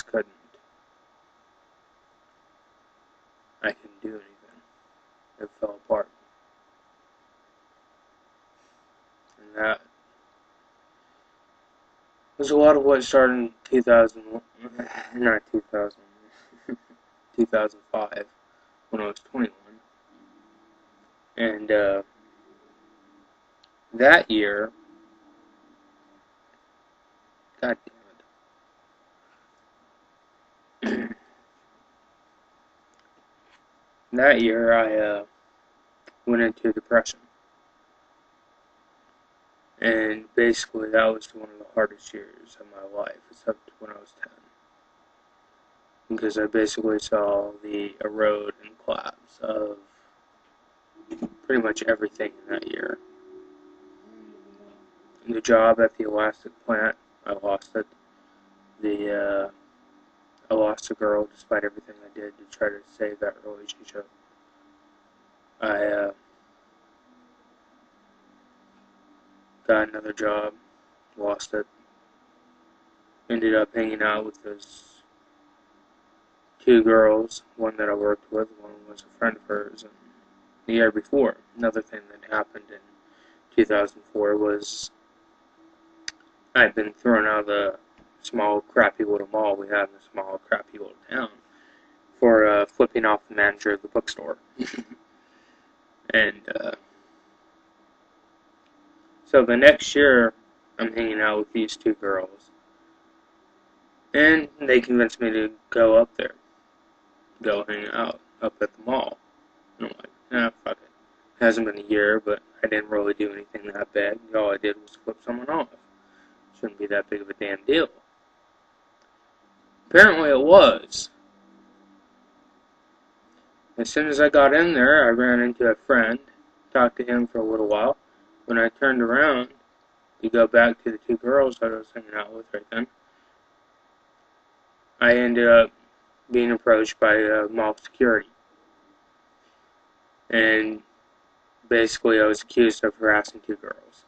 just couldn't. I couldn't do anything. It fell apart. And that was a lot of what started in 2005, when I was 21. And that year, god damn it, that year I went into depression. And basically that was one of the hardest years of my life, except when I was 10. Because I basically saw the erode and collapse of pretty much everything in that year. The job at the elastic plant, I lost it. I lost a girl despite everything I did to try to save that relationship. I got another job, lost it. Ended up hanging out with those two girls, one that I worked with, one was a friend of hers. And the year before, another thing that happened in 2004 was I'd been thrown out of the small, crappy little mall we have in a small, crappy little town for flipping off the manager of the bookstore. And so the next year, I'm hanging out with these two girls, and they convinced me to go up there, go hang out up at the mall. And I'm like, fuck it. It hasn't been a year, but I didn't really do anything that bad. All I did was flip someone off. Shouldn't be that big of a damn deal. Apparently it was. As soon as I got in there, I ran into a friend, talked to him for a little while. When I turned around to go back to the two girls that I was hanging out with right then, I ended up being approached by mall security. And basically I was accused of harassing two girls.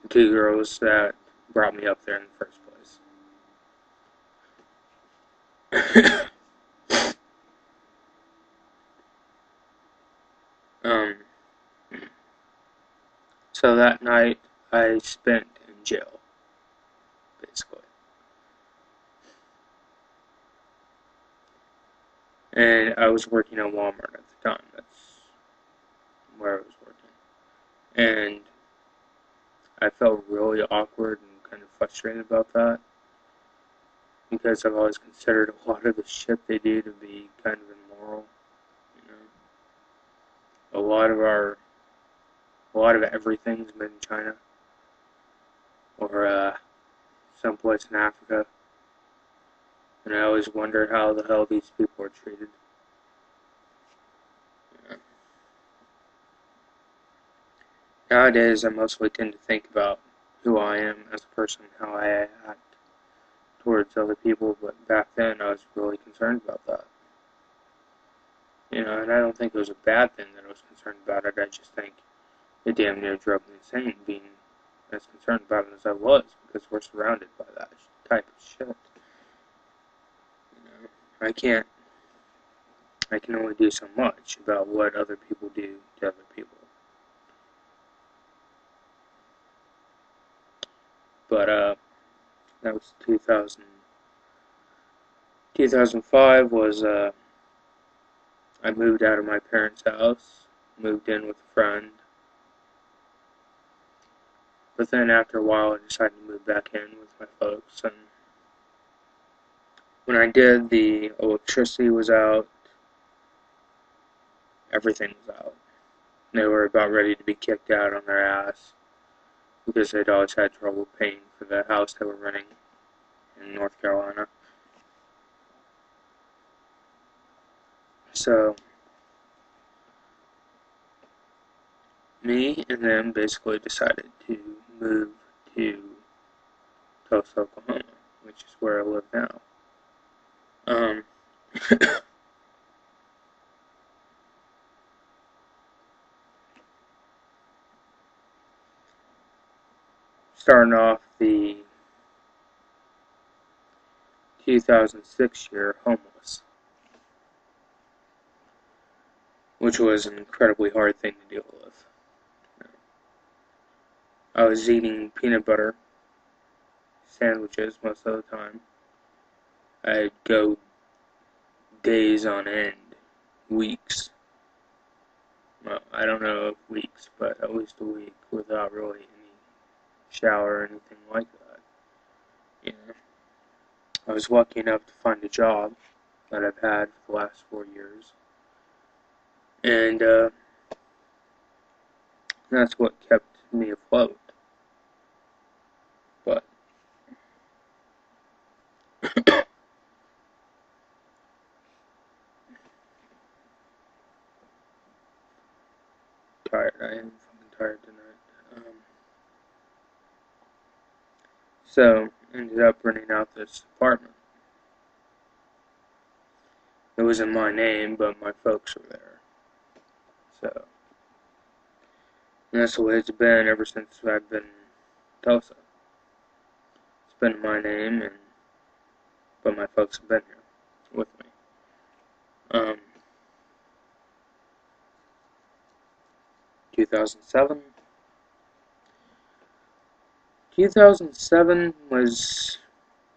The two girls that brought me up there in the first place. So that night I spent in jail, basically. And I was working at Walmart at the time. That's where I was working. And I felt really awkward and kind of frustrated about that, because I've always considered a lot of the shit they do to be kind of immoral. You know, a lot of everything's made in China or someplace in Africa, and I always wonder how the hell these people are treated. Yeah. Nowadays, I mostly tend to think about who I am as a person, how I act towards other people, but back then I was really concerned about that. You know, and I don't think it was a bad thing that I was concerned about it. I just think it damn near drove me insane being as concerned about it as I was, because we're surrounded by that type of shit. You know, I can only do so much about what other people do to other people. But that was 2005 was I moved out of my parents' house, moved in with a friend. But then after a while I decided to move back in with my folks, and when I did, the electricity was out, everything was out. They were about ready to be kicked out on their ass, because they'd always had trouble paying for the house they were renting in North Carolina. So, me and them basically decided to move to Tulsa, Oklahoma, which is where I live now. Starting off, the 2006 year homeless, which was an incredibly hard thing to deal with. I was eating peanut butter sandwiches most of the time. I'd go days on end, weeks. Well, I don't know if weeks, but at least a week without really any shower or anything like that. You know, I was lucky enough to find a job that I've had for the last 4 years, and that's what kept me afloat. But tired. I am fucking tired tonight. So ended up renting out this apartment. It was in my name, but my folks were there. So, and that's the way it's been ever since I've been in Tulsa. It's been in my name, but my folks have been here with me. 2007. 2007 was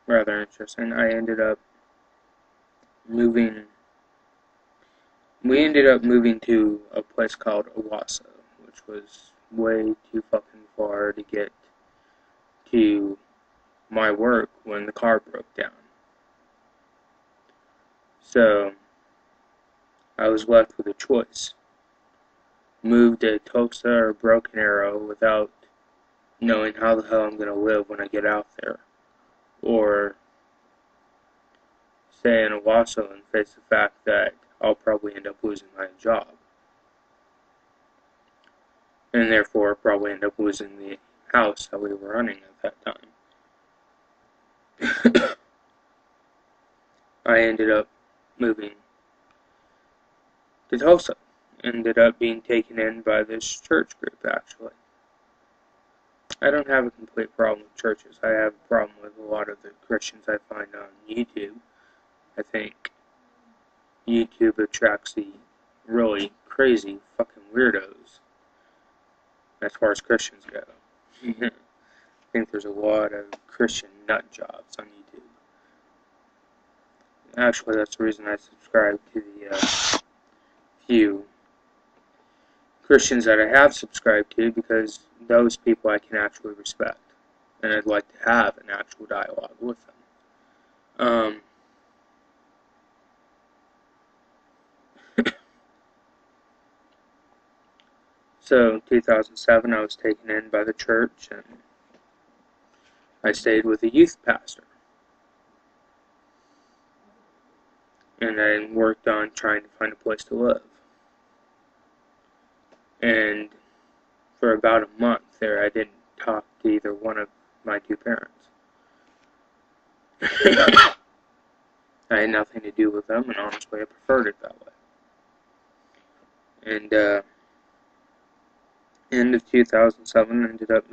rather interesting. We ended up moving to a place called Owasso, which was way too fucking far to get to my work when the car broke down. So, I was left with a choice. Move to Tulsa or Broken Arrow without knowing how the hell I'm going to live when I get out there. Or stay in Owasso and face the fact that I'll probably end up losing my job. And therefore probably end up losing the house that we were running at that time. I ended up moving to Tulsa. Ended up being taken in by this church group, actually. I don't have a complete problem with churches. I have a problem with a lot of the Christians I find on YouTube. I think YouTube attracts the really crazy fucking weirdos as far as Christians go. I think there's a lot of Christian nut jobs on YouTube. Actually, that's the reason I subscribe to the few Christians that I have subscribed to, because those people I can actually respect, and I'd like to have an actual dialogue with them. So, in 2007, I was taken in by the church, and I stayed with a youth pastor. And I worked on trying to find a place to live. And for about a month there, I didn't talk to either one of my two parents. I had nothing to do with them, and honestly, I preferred it that way. And end of 2007, I ended up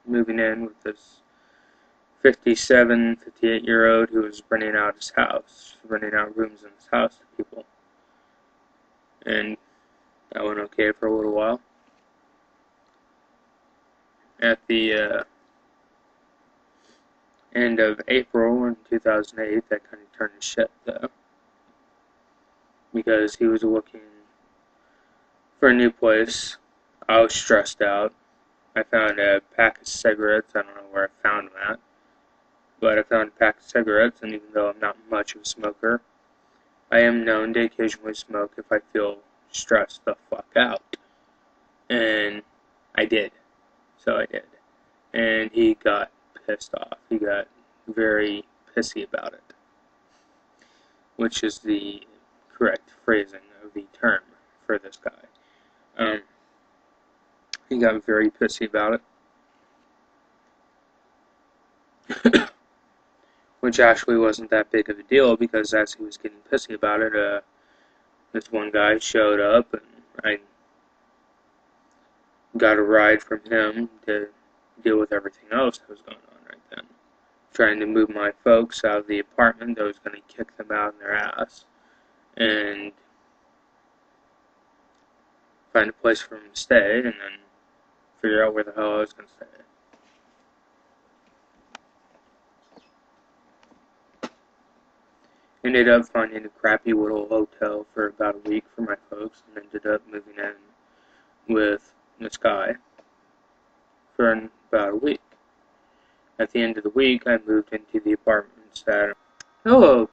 moving in with this 57, 58-year-old who was renting out his house, renting out rooms in his house to people. And that went okay for a little while. At the end of April in 2008, that kind of turned to shit, though. Because he was looking for a new place. I was stressed out. I found a pack of cigarettes. I don't know where I found them at. But I found a pack of cigarettes, and even though I'm not much of a smoker, I am known to occasionally smoke if I feel stressed the fuck out. And I did. So I did. And he got pissed off. He got very pissy about it. Which is the correct phrasing of the term for this guy. He got very pissy about it. Which actually wasn't that big of a deal, because as he was getting pissy about it, this one guy showed up, and I got a ride from him to deal with everything else that was going on right then. trying to move my folks out of the apartment that was going to kick them out in their ass and find a place for them to stay and then figure out where the hell I was going to stay. Ended up finding a crappy little hotel for about a week for my folks and ended up moving in with this guy for about a week. At the end of the week, I moved into the apartments that... Hello,